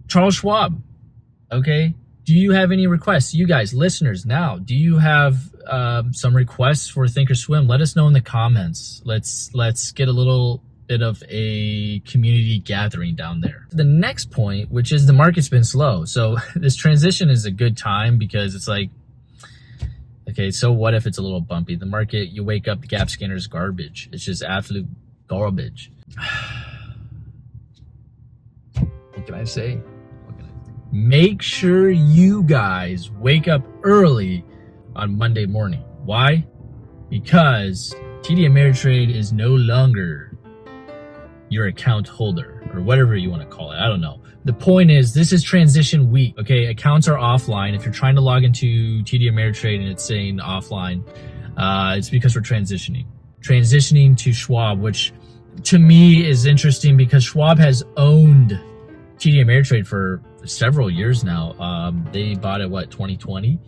Charles Schwab, okay? Do you have any requests? You guys, listeners, now, do you have some requests for Thinkorswim? Let us know in the comments. Let's get a little bit of a community gathering down there. The next point, which is the market's been slow. So this transition is a good time because it's like, okay, so what if it's a little bumpy? The market, you wake up, the gap scanner is garbage. It's just absolute garbage. What can I say? Make sure you guys wake up early on Monday morning. Why? Because TD Ameritrade is no longer your account holder, or whatever you want to call it. I don't know. The point is, this is transition week, okay? Accounts are offline. If you're trying to log into TD Ameritrade and it's saying offline, it's because we're transitioning to Schwab, which to me is interesting because Schwab has owned TD Ameritrade for several years now. They bought it, what, 2020?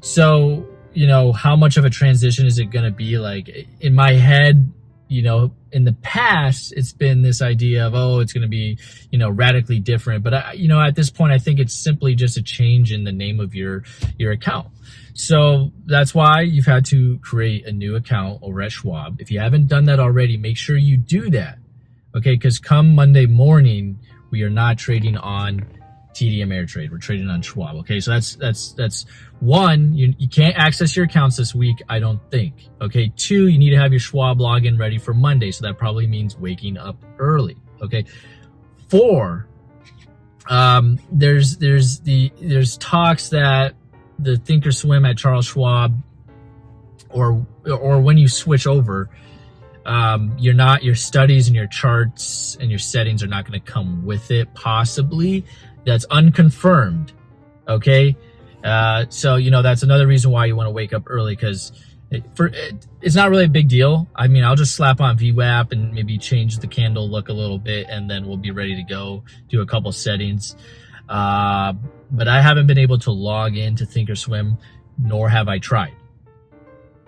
So, you know, how much of a transition is it going to be? Like, in my head, you know, in the past, it's been this idea of, oh, it's going to be, you know, radically different. But, you know, at this point, I think it's simply just a change in the name of your account. So that's why you've had to create a new account over at Schwab. If you haven't done that already, make sure you do that, okay? Because come Monday morning, we are not trading on TD Ameritrade. We're trading on Schwab. Okay, so that's one. You can't access your accounts this week, I don't think. Okay, two, you need to have your Schwab login ready for Monday. So that probably means waking up early. Okay, four. There's talks that the Thinkorswim at Charles Schwab, or when you switch over, your studies and your charts and your settings are not going to come with it, possibly. That's unconfirmed, okay? So, you know, that's another reason why you want to wake up early, because it's not really a big deal. I mean, I'll just slap on VWAP and maybe change the candle look a little bit, and then we'll be ready to go, do a couple settings. But I haven't been able to log into Thinkorswim, nor have I tried,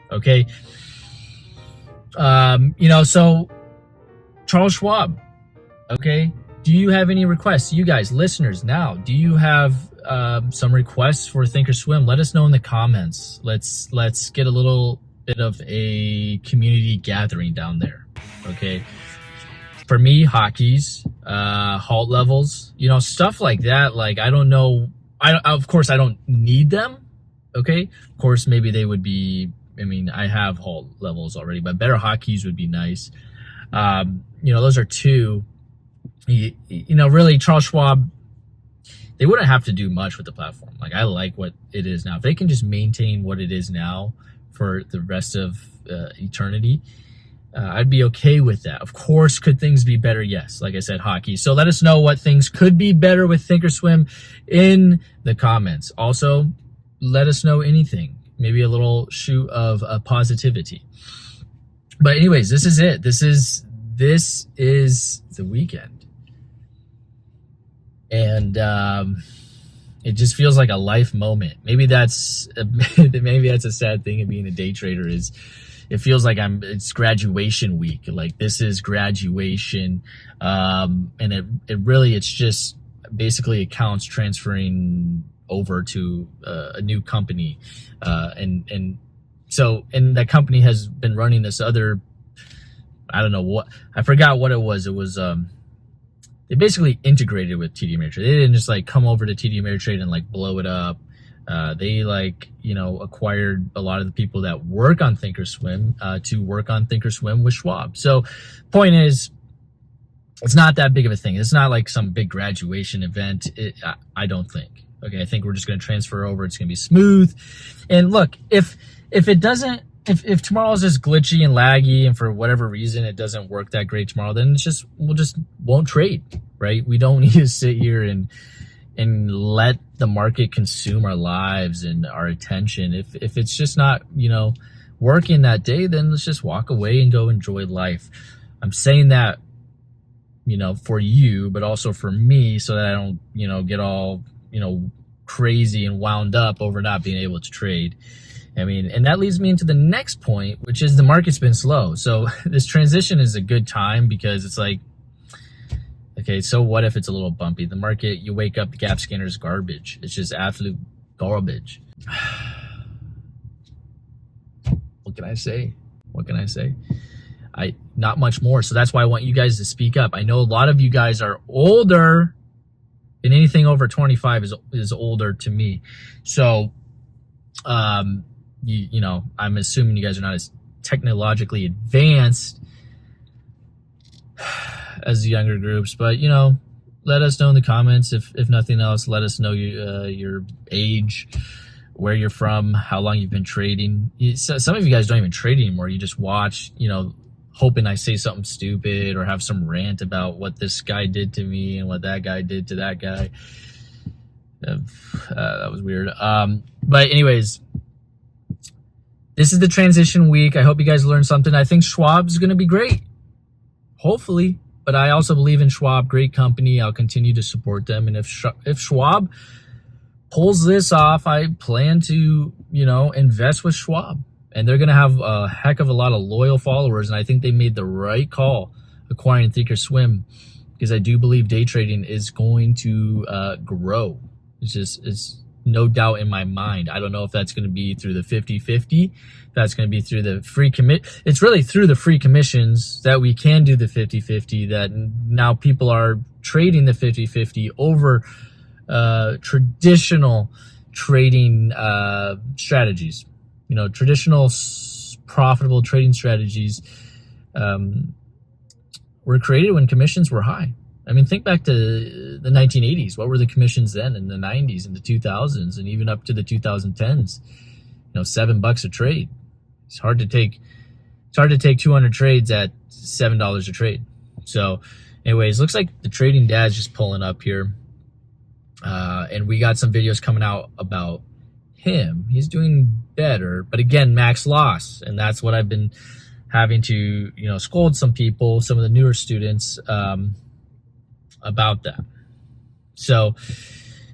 okay? You know, so Charles Schwab, okay? Do you have any requests? You guys, listeners, now, do you have some requests for Thinkorswim? Let us know in the comments. Let's get a little bit of a community gathering down there, okay? For me, hotkeys, halt levels, you know, stuff like that. Like, I don't know. Of course, I don't need them, okay? Of course, maybe they would be, I mean, I have halt levels already, but better hotkeys would be nice. You know, those are two. You know, really, Charles Schwab, they wouldn't have to do much with the platform. Like, I like what it is now. If they can just maintain what it is now for the rest of eternity, I'd be okay with that. Of course, could things be better? Yes. Like I said, hockey. So let us know what things could be better with Thinkorswim in the comments. Also, let us know anything. Maybe a little shoot of positivity. But anyways, this is it. This is the weekend. And it just feels like a life moment. Maybe that's a sad thing of being a day trader, is it feels like it's graduation week. Like, this is graduation. And it's just basically accounts transferring over to a new company. And that company has been running this other, I don't know what, I forgot what it was. It was, they basically integrated with TD Ameritrade. They didn't just like come over to TD Ameritrade and like blow it up. They acquired a lot of the people that work on Thinkorswim to work on Thinkorswim with Schwab. So point is, it's not that big of a thing. It's not like some big graduation event. I don't think. Okay, I think we're just going to transfer over. It's going to be smooth. And look, if it doesn't, if tomorrow's just glitchy and laggy, and for whatever reason it doesn't work that great tomorrow, then we'll just won't trade, right? We don't need to sit here and let the market consume our lives and our attention. If it's just not, you know, working that day, then let's just walk away and go enjoy life. I'm saying that, you know, for you, but also for me, so that I don't, you know, get all, you know, crazy and wound up over not being able to trade. I mean, and that leads me into the next point, which is the market's been slow. So this transition is a good time because it's like, Okay, so what if it's a little bumpy? The market, you wake up, the gap scanner is garbage. It's just absolute garbage. What can I say? What can I say? Not much more. So that's why I want you guys to speak up. I know a lot of you guys are older, and anything over 25 is older to me. So, you know, I'm assuming you guys are not as technologically advanced as the younger groups, but you know, let us know in the comments. If nothing else, let us know your age, where you're from, how long you've been trading. Some of you guys don't even trade anymore. You just watch, you know, hoping I say something stupid or have some rant about what this guy did to me and what that guy did to that guy. That was weird. But anyways, this is the transition week. I hope you guys learned something. I think Schwab's going to be great, hopefully. But I also believe in Schwab, great company. I'll continue to support them. And if Schwab pulls this off, I plan to, you know, invest with Schwab. And they're going to have a heck of a lot of loyal followers. And I think they made the right call acquiring Thinkorswim, because I do believe day trading is going to grow. It's no doubt in my mind. I don't know if that's going to be through the 50-50. That's going to be through the free commit. It's really through the free commissions that we can do the 50-50, that now people are trading the 50-50 over traditional trading strategies. You know, traditional profitable trading strategies were created when commissions were high. I mean, think back to the 1980s. What were the commissions then, in the 90s, in the 2000s, and even up to the 2010s? You know, $7 a trade. It's hard to take 200 trades at $7 a trade. So anyways, looks like the trading dad's just pulling up here. And we got some videos coming out about him. He's doing better, but again, max loss. And that's what I've been having to, you know, scold some people, some of the newer students, about that. So,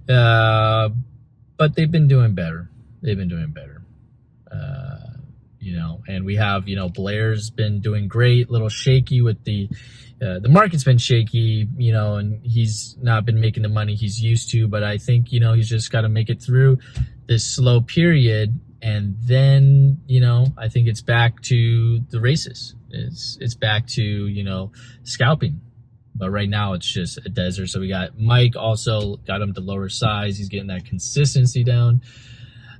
but they've been doing better. They've been doing better. You know, and we have, you know, Blair's been doing great, a little shaky with the market's been shaky, you know, and he's not been making the money he's used to, but I think, you know, he's just got to make it through this slow period. And then, you know, I think it's back to the races. It's back to, you know, scalping. But right now it's just a desert. So we got Mike, also got him to lower size. He's getting that consistency down.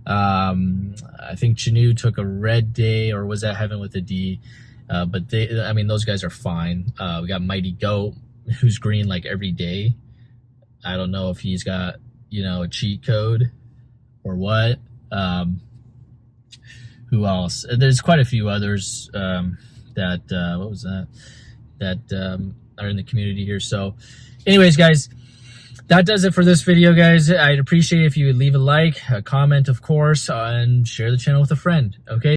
I think Chanu took a red day, or was that Heaven with a D? But I mean, those guys are fine. We got Mighty Goat, who's green like every day. I don't know if he's got, you know, a cheat code or what. Who else? There's quite a few others that what was that? That are in the community here. So anyways, guys, that does it for this video, guys. I'd appreciate if you would leave a like, a comment, of course, and share the channel with a friend. Okay.